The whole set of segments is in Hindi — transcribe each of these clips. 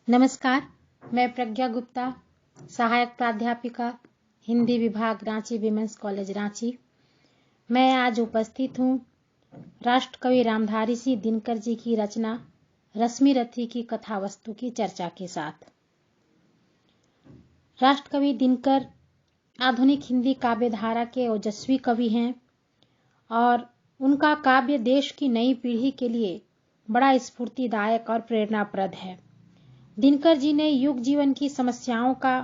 नमस्कार, मैं प्रज्ञा गुप्ता, सहायक प्राध्यापिका, हिंदी विभाग, रांची विमेंस कॉलेज रांची। मैं आज उपस्थित हूँ राष्ट्रकवि रामधारी सिंह दिनकर जी की रचना रश्मि रथी की कथा वस्तु की चर्चा के साथ। राष्ट्रकवि दिनकर आधुनिक हिंदी काव्य धारा के ओजस्वी कवि हैं और उनका काव्य देश की नई पीढ़ी के लिए बड़ा स्फूर्तिदायक और प्रेरणाप्रद है। दिनकर जी ने युग जीवन की समस्याओं का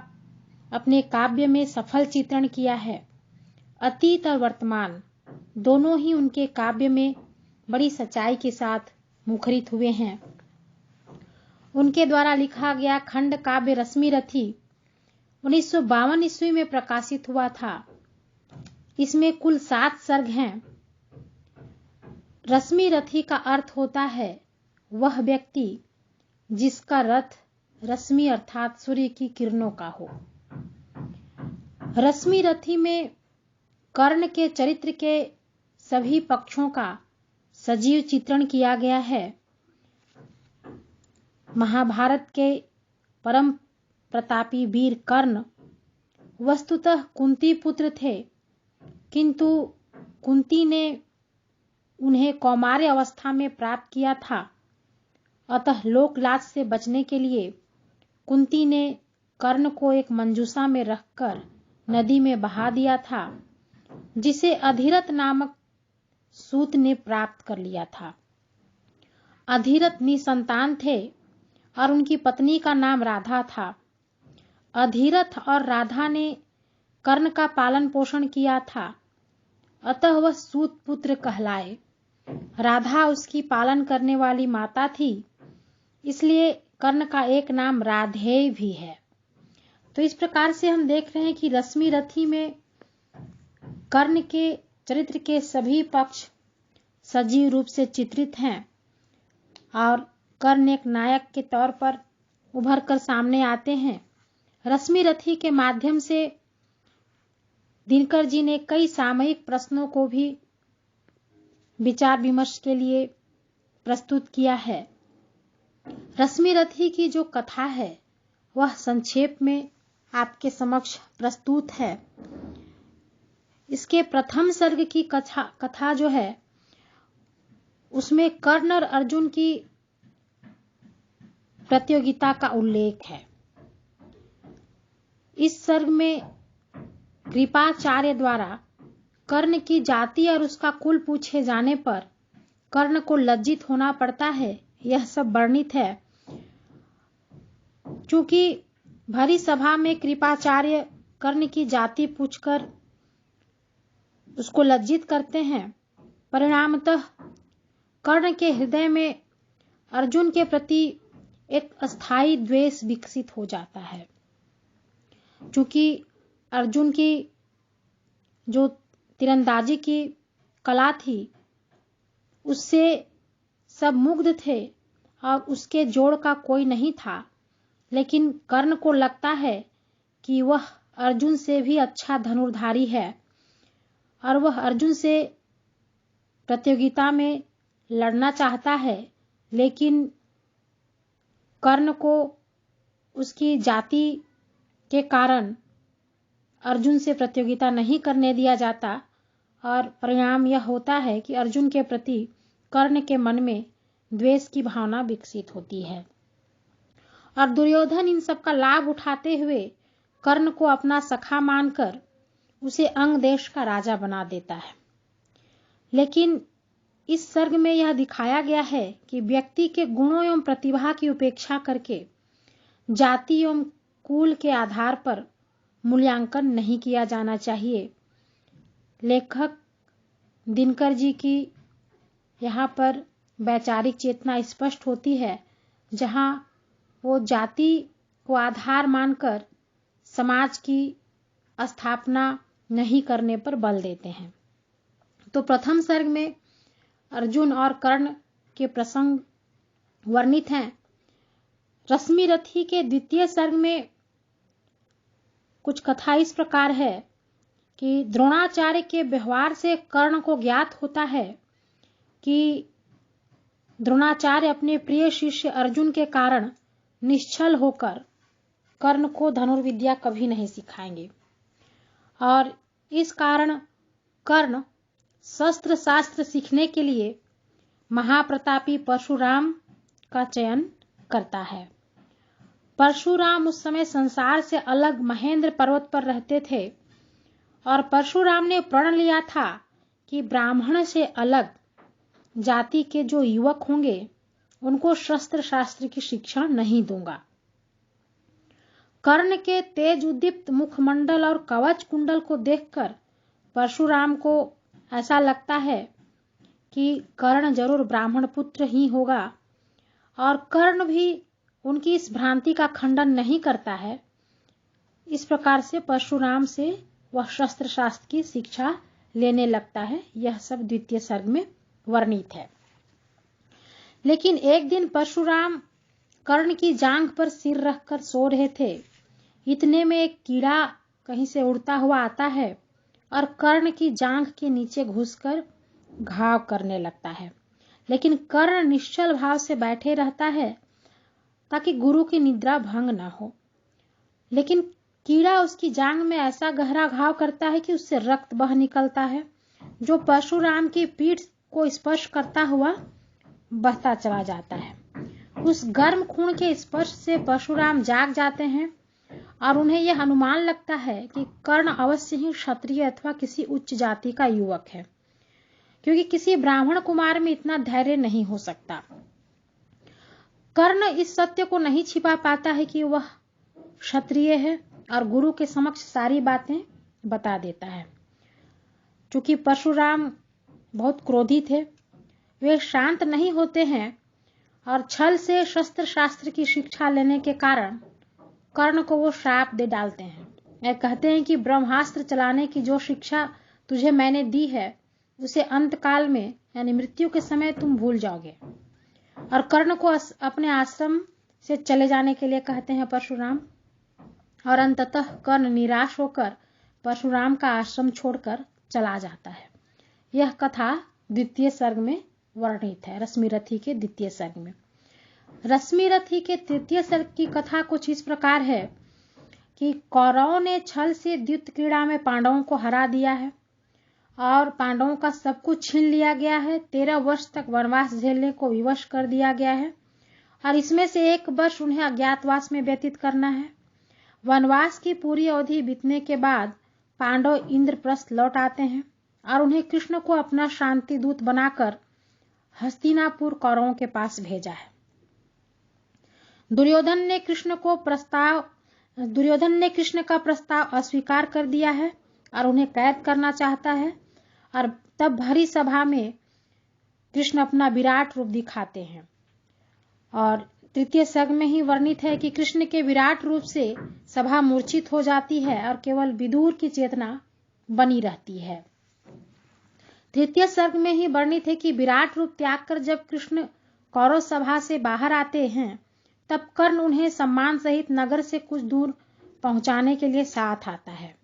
अपने काव्य में सफल चित्रण किया है। अतीत और वर्तमान दोनों ही उनके काव्य में बड़ी सच्चाई के साथ मुखरित हुए हैं। उनके द्वारा लिखा गया खंड काव्य रश्मि रथी 1952 ईस्वी में प्रकाशित हुआ था। इसमें कुल 7 सर्ग हैं। रश्मि रथी का अर्थ होता है वह व्यक्ति जिसका रथ रश्मि अर्थात सूर्य की किरणों का हो। रश्मि रथी में कर्ण के चरित्र के सभी पक्षों का सजीव चित्रण किया गया है। महाभारत के परम प्रतापी वीर कर्ण वस्तुतः कुंती पुत्र थे, किंतु कुंती ने उन्हें कौमार्य अवस्था में प्राप्त किया था। अतः लोकलाज से बचने के लिए कुंती ने कर्ण को एक मंजूषा में रखकर नदी में बहा दिया था, जिसे अधिरथ नामक सूत ने प्राप्त कर लिया था। अधिरथ निसंतान थे और उनकी पत्नी का नाम राधा था। अधिरथ और राधा ने कर्ण का पालन पोषण किया था, अतः वह सूत पुत्र कहलाए। राधा उसकी पालन करने वाली माता थी, इसलिए कर्ण का एक नाम राधेय भी है। तो इस प्रकार से हम देख रहे हैं कि रश्मि रथी में कर्ण के चरित्र के सभी पक्ष सजीव रूप से चित्रित हैं और कर्ण एक नायक के तौर पर उभर कर सामने आते हैं। रश्मि रथी के माध्यम से दिनकर जी ने कई सामयिक प्रश्नों को भी विचार विमर्श के लिए प्रस्तुत किया है। रश्मि रथी की जो कथा है वह संक्षेप में आपके समक्ष प्रस्तुत है। इसके प्रथम सर्ग की कथा जो है उसमें कर्ण और अर्जुन की प्रतियोगिता का उल्लेख है। इस सर्ग में कृपाचार्य द्वारा कर्ण की जाति और उसका कुल पूछे जाने पर कर्ण को लज्जित होना पड़ता है, यह सब वर्णित है। चूंकि भरी सभा में कृपाचार्य कर्ण की जाति पूछकर उसको लज्जित करते हैं, परिणामतः कर्ण के हृदय में अर्जुन के प्रति एक अस्थायी द्वेष विकसित हो जाता है। चूंकि अर्जुन की जो तीरंदाजी की कला थी उससे सब मुग्ध थे और उसके जोड़ का कोई नहीं था, लेकिन कर्ण को लगता है कि वह अर्जुन से भी अच्छा धनुर्धारी है और वह अर्जुन से प्रतियोगिता में लड़ना चाहता है, लेकिन कर्ण को उसकी जाति के कारण अर्जुन से प्रतियोगिता नहीं करने दिया जाता और परिणाम यह होता है कि अर्जुन के प्रति कर्ण के मन में द्वेष की भावना विकसित होती है और दुर्योधन इन सब का लाभ उठाते हुए कर्ण को अपना सखा मानकर उसे अंग देश का राजा बना देता है। लेकिन इस सर्ग में यह दिखाया गया है कि व्यक्ति के गुणों एवं प्रतिभा की उपेक्षा करके जाति एवं कुल के आधार पर मूल्यांकन नहीं किया जाना चाहिए। लेखक दिनकर जी की यहाँ पर वैचारिक चेतना स्पष्ट होती है, जहाँ वो जाति को आधार मानकर समाज की स्थापना नहीं करने पर बल देते हैं। तो प्रथम सर्ग में अर्जुन और कर्ण के प्रसंग वर्णित हैं। रश्मि रथी के द्वितीय सर्ग में कुछ कथा इस प्रकार है कि द्रोणाचार्य के व्यवहार से कर्ण को ज्ञात होता है कि द्रोणाचार्य अपने प्रिय शिष्य अर्जुन के कारण निश्चल होकर कर्ण को धनुर्विद्या कभी नहीं सिखाएंगे। और इस कारण कर्ण शस्त्र शास्त्र सीखने के लिए महाप्रतापी परशुराम का चयन करता है। परशुराम उस समय संसार से अलग महेंद्र पर्वत पर रहते थे और परशुराम ने प्रण लिया था कि ब्राह्मण से अलग जाति के जो युवक होंगे उनको शस्त्र शास्त्र की शिक्षा नहीं दूंगा। कर्ण के तेज उद्दीप्त मुखमंडल और कवच कुंडल को देखकर परशुराम को ऐसा लगता है कि कर्ण जरूर ब्राह्मण पुत्र ही होगा और कर्ण भी उनकी इस भ्रांति का खंडन नहीं करता है। इस प्रकार से परशुराम से वह शस्त्र शास्त्र की शिक्षा लेने लगता है। यह सब द्वितीय सर्ग में वर्णित है। लेकिन एक दिन परशुराम कर्ण की जांघ पर सिर रखकर सो रहे थे। इतने में एक कीड़ा कहीं से उड़ता हुआ आता है और कर्ण की जांघ के नीचे घुसकर घाव करने लगता है। लेकिन कर्ण निश्चल भाव से बैठे रहता है ताकि गुरु की निद्रा भंग न हो। लेकिन कीड़ा उसकी जांघ में ऐसा गहरा घाव करता है कि उससे रक्त बह निकलता है, जो परशुराम की पीठ को स्पर्श करता हुआ बहता चला जाता है। उस गर्म खून के स्पर्श से परशुराम जाग जाते हैं और उन्हें यह अनुमान लगता है कि कर्ण अवश्य ही क्षत्रिय अथवा किसी उच्च जाति का युवक है, क्योंकि किसी ब्राह्मण कुमार में इतना धैर्य नहीं हो सकता। कर्ण इस सत्य को नहीं छिपा पाता है कि वह क्षत्रिय है और गुरु के समक्ष सारी बातें बता देता है। चूंकि परशुराम बहुत क्रोधी थे, वे शांत नहीं होते हैं और छल से शस्त्र शास्त्र की शिक्षा लेने के कारण कर्ण को वो श्राप दे डालते हैं। वे कहते हैं कि ब्रह्मास्त्र चलाने की जो शिक्षा तुझे मैंने दी है उसे अंतकाल में यानी मृत्यु के समय तुम भूल जाओगे। और कर्ण को अपने आश्रम से चले जाने के लिए कहते हैं परशुराम। और अंततः कर्ण निराश होकर परशुराम का आश्रम छोड़कर चला जाता है। यह कथा द्वितीय सर्ग में वर्णित है, रश्मिरथी के द्वितीय सर्ग में। रश्मिरथी के तृतीय सर्ग की कथा कुछ इस प्रकार है कि कौरवों ने छल से द्युत क्रीड़ा में पांडवों को हरा दिया है और पांडवों का सब कुछ छीन लिया गया है। 13 वर्ष तक वनवास झेलने को विवश कर दिया गया है और इसमें से 1 वर्ष उन्हें अज्ञातवास में व्यतीत करना है। वनवास की पूरी अवधि बीतने के बाद पांडव इंद्रप्रस्थ लौट आते हैं और उन्हें कृष्ण को अपना शांति दूत बनाकर हस्तिनापुर कौरवों के पास भेजा है। दुर्योधन ने कृष्ण का प्रस्ताव अस्वीकार कर दिया है और उन्हें कैद करना चाहता है। और तब भरी सभा में कृष्ण अपना विराट रूप दिखाते हैं। और तृतीय सर्ग में ही वर्णित है कि कृष्ण के विराट रूप से सभा मूर्छित हो जाती है और केवल विदुर की चेतना बनी रहती है। तृतीय सर्ग में ही वर्णित है कि विराट रूप त्याग कर जब कृष्ण कौरव सभा से बाहर आते हैं तब कर्ण उन्हें सम्मान सहित नगर से कुछ दूर पहुंचाने के लिए साथ आता है।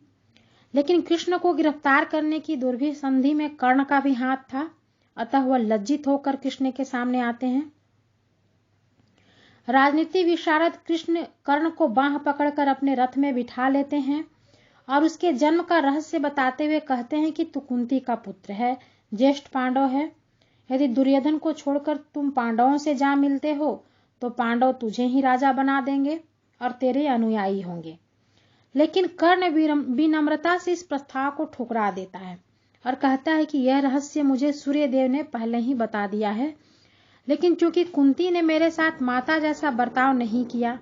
लेकिन कृष्ण को गिरफ्तार करने की दुर्भी संधि में कर्ण का भी हाथ था, अतः वह लज्जित होकर कृष्ण के सामने आते हैं। राजनीति विशारद कृष्ण कर्ण को बांह पकड़कर अपने रथ में बिठा लेते हैं और उसके जन्म का रहस्य बताते हुए कहते हैं कि तू कुंती का पुत्र है, ज्येष्ठ पांडव है। यदि दुर्योधन को छोड़कर तुम पांडवों से जा मिलते हो तो पांडव तुझे ही राजा बना देंगे और तेरे अनुयायी होंगे। लेकिन कर्ण विनम्रता से इस प्रस्ताव को ठुकरा देता है और कहता है कि यह रहस्य मुझे सूर्यदेव ने पहले ही बता दिया है, लेकिन चूंकि कुंती ने मेरे साथ माता जैसा बर्ताव नहीं किया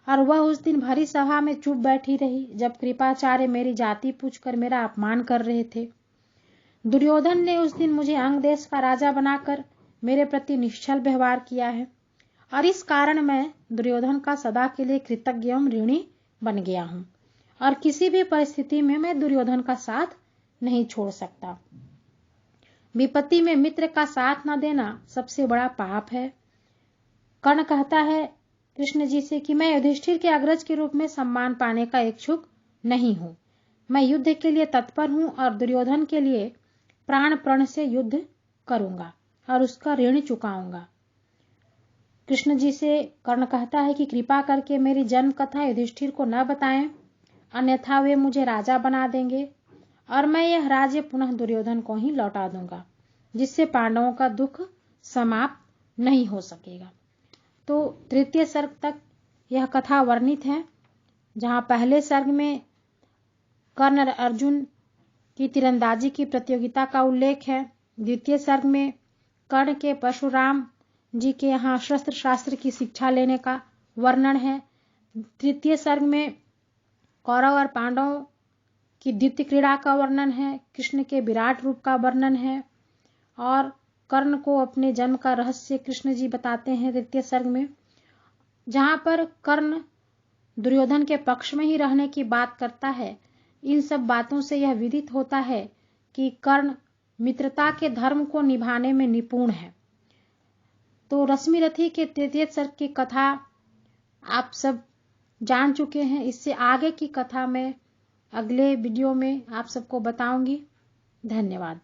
और वह उस दिन भरी सभा में चुप बैठी रही जब कृपाचार्य मेरी जाति पूछकर मेरा अपमान कर रहे थे। दुर्योधन ने उस दिन मुझे अंग देश का राजा बनाकर मेरे प्रति निश्चल व्यवहार किया है और इस कारण मैं दुर्योधन का सदा के लिए कृतज्ञ एवं ऋणी बन गया हूं और किसी भी परिस्थिति में मैं दुर्योधन का साथ नहीं छोड़ सकता। विपत्ति में मित्र का साथ न देना सबसे बड़ा पाप है। कर्ण कहता है कृष्ण जी से कि मैं युधिष्ठिर के अग्रज के रूप में सम्मान पाने का इच्छुक नहीं हूं। मैं युद्ध के लिए तत्पर हूं और दुर्योधन के लिए प्राण प्रण से युद्ध करूंगा और उसका ऋण चुकाऊंगा। कृष्ण जी से कर्ण कहता है कि कृपा करके मेरी जन्म कथा युधिष्ठिर को न बताएं, अन्यथा वे मुझे राजा बना देंगे और मैं यह राज्य पुनः दुर्योधन को ही लौटा दूंगा, जिससे पांडवों का दुख समाप्त नहीं हो सकेगा। तो तृतीय सर्ग तक यह कथा वर्णित है, जहां पहले सर्ग में कर्ण अर्जुन की तीरंदाजी की प्रतियोगिता का उल्लेख है। द्वितीय सर्ग में कर्ण के परशुराम जी के यहाँ शस्त्र शास्त्र की शिक्षा लेने का वर्णन है। तृतीय सर्ग में कौरव और पांडवों की द्वितीय क्रीड़ा का वर्णन है, कृष्ण के विराट रूप का वर्णन है और कर्ण को अपने जन्म का रहस्य कृष्ण जी बताते हैं तृतीय सर्ग में। जहां पर कर्ण दुर्योधन के पक्ष में ही रहने की बात करता है। इन सब बातों से यह विदित होता है कि कर्ण मित्रता के धर्म को निभाने में निपुण है। तो रश्मिरथी के तृतीय सर्ग की कथा आप सब जान चुके हैं। इससे आगे की कथा मैं अगले वीडियो में आप सबको बताऊंगी। धन्यवाद।